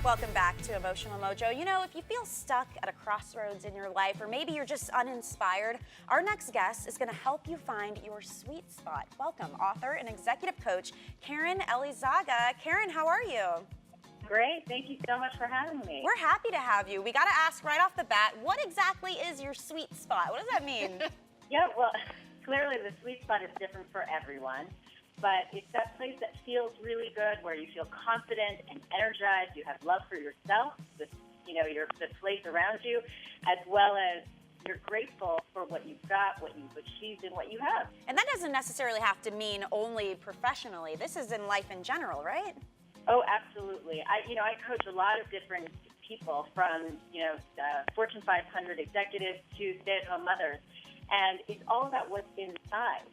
Welcome back to Emotional Mojo. You know, if you feel stuck at a crossroads in your life, or maybe you're just uninspired, our next guest is going to help you find your sweet spot. Welcome, author and executive coach, Karen Elizaga. Karen, how are you? Great. Thank you so much for having me. We're happy to have you. We got to ask right off the bat, what exactly is your sweet spot? What does that mean? Yeah, well, clearly the sweet spot is different for everyone. But it's that place that feels really good, where you feel confident and energized. You have love for yourself, the place around you, as well as you're grateful for what you've got, what you've achieved, and what you have. And that doesn't necessarily have to mean only professionally. This is in life in general, right? Oh, absolutely. I coach a lot of different people, from Fortune 500 executives to stay-at-home mothers, and it's all about what's inside.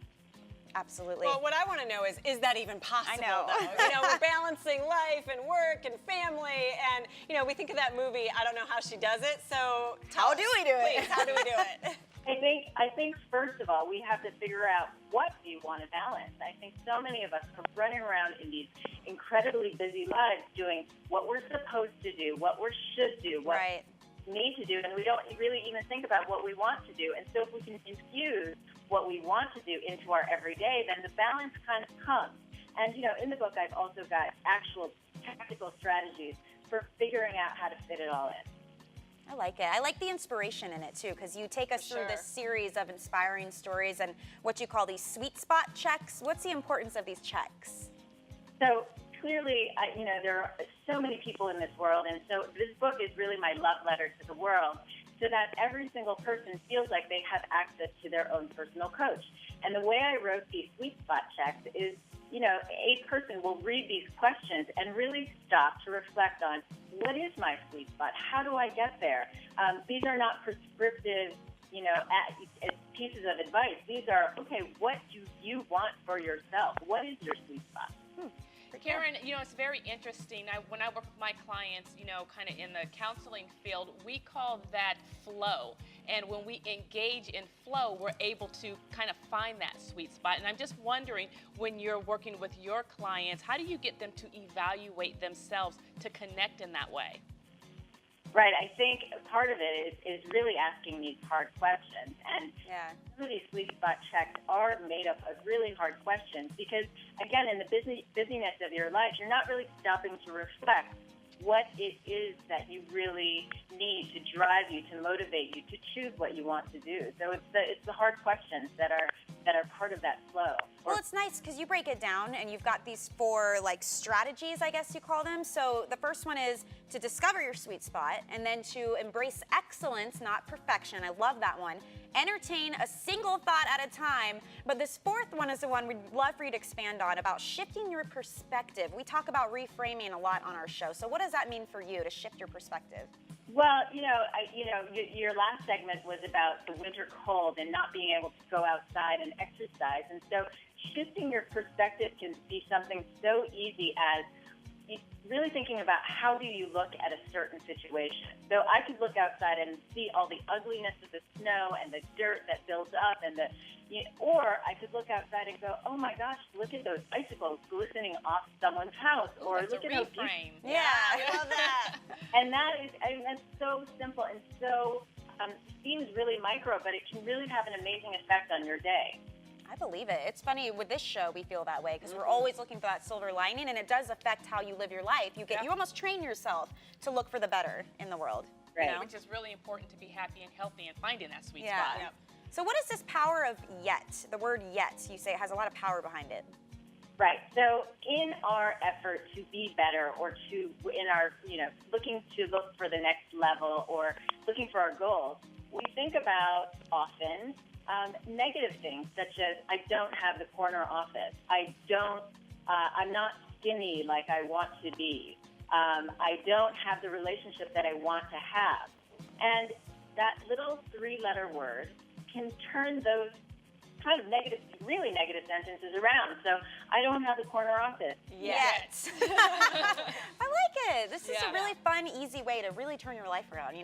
Absolutely. Well, what I want to know is that even possible, I know. though? We're balancing life and work and family, and, we think of that movie, I Don't Know How She Does It, so How do we do it? Please, how do we do it? I think first of all, we have to figure out what we want to balance. I think so many of us are running around in these incredibly busy lives doing what we're supposed to do, what we should do, what we need to do, and we don't really even think about what we want to do. And so if we can infuse what we want to do into our everyday, then the balance kind of comes. And, in the book, I've also got actual tactical strategies for figuring out how to fit it all in. I like it. I like the inspiration in it, too, because you take us through this series of inspiring stories and what you call these sweet spot checks. What's the importance of these checks? So clearly, there are so many people in this world, and so this book is really my love letter to the world, so that every single person feels like they have access to their own personal coach. And the way I wrote these sweet spot checks is, a person will read these questions and really stop to reflect on, what is my sweet spot? How do I get there? These are not prescriptive, pieces of advice. These are, okay, what do you want for yourself? What is your sweet spot? Karen, it's very interesting. When I work with my clients, kind of in the counseling field, we call that flow. And when we engage in flow, we're able to kind of find that sweet spot. And I'm just wondering, when you're working with your clients, how do you get them to evaluate themselves to connect in that way? Right. I think part of it is really asking these hard questions. And some of these sweet spot checks are made up of really hard questions because, again, in the busyness of your life, you're not really stopping to reflect what it is that you really need to drive you, to motivate you, to choose what you want to do. So it's the hard questions that are part of that flow. Well, it's nice because you break it down and you've got these 4 strategies, I guess you call them. So the first one is to discover your sweet spot, and then to embrace excellence, not perfection. I love that one. Entertain a single thought at a time. But this 4th one is the one we'd love for you to expand on, about shifting your perspective. We talk about reframing a lot on our show. So what does that mean for you, to shift your perspective? Well, your last segment was about the winter cold and not being able to go outside and exercise. And so shifting your perspective can be something so easy as really thinking about, how do you look at a certain situation. So I could look outside and see all the ugliness of the snow and the dirt that builds up, and or I could look outside and go, oh my gosh, look at those icicles glistening off someone's house, or That's look a at how reframe. Yeah, I love that. And that's so simple and so seems really micro, but it can really have an amazing effect on your day. I believe it. It's funny, with this show we feel that way because we're always looking for that silver lining, and it does affect how you live your life. You almost train yourself to look for the better in the world. Right. Which is really important, to be happy and healthy and finding that sweet Yeah. spot. Yep. So what is this power of yet? The word yet, you say, has a lot of power behind it. Right. So in our effort to be better, or in our, looking to look for the next level, or looking for our goals, we think about often negative things, such as, I don't have the corner office. I'm not skinny like I want to be. I don't have the relationship that I want to have. And that little 3-letter word can turn those kind of really negative sentences around. So I don't have the corner office. Yet. I like it. This is Yeah. a really fun, easy way to really turn your life around,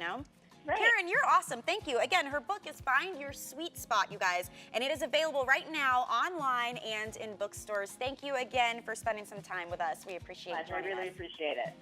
Right. Karen, you're awesome. Thank you. Again, her book is Find Your Sweet Spot, you guys, and it is available right now online and in bookstores. Thank you again for spending some time with us. We appreciate it. I really appreciate it.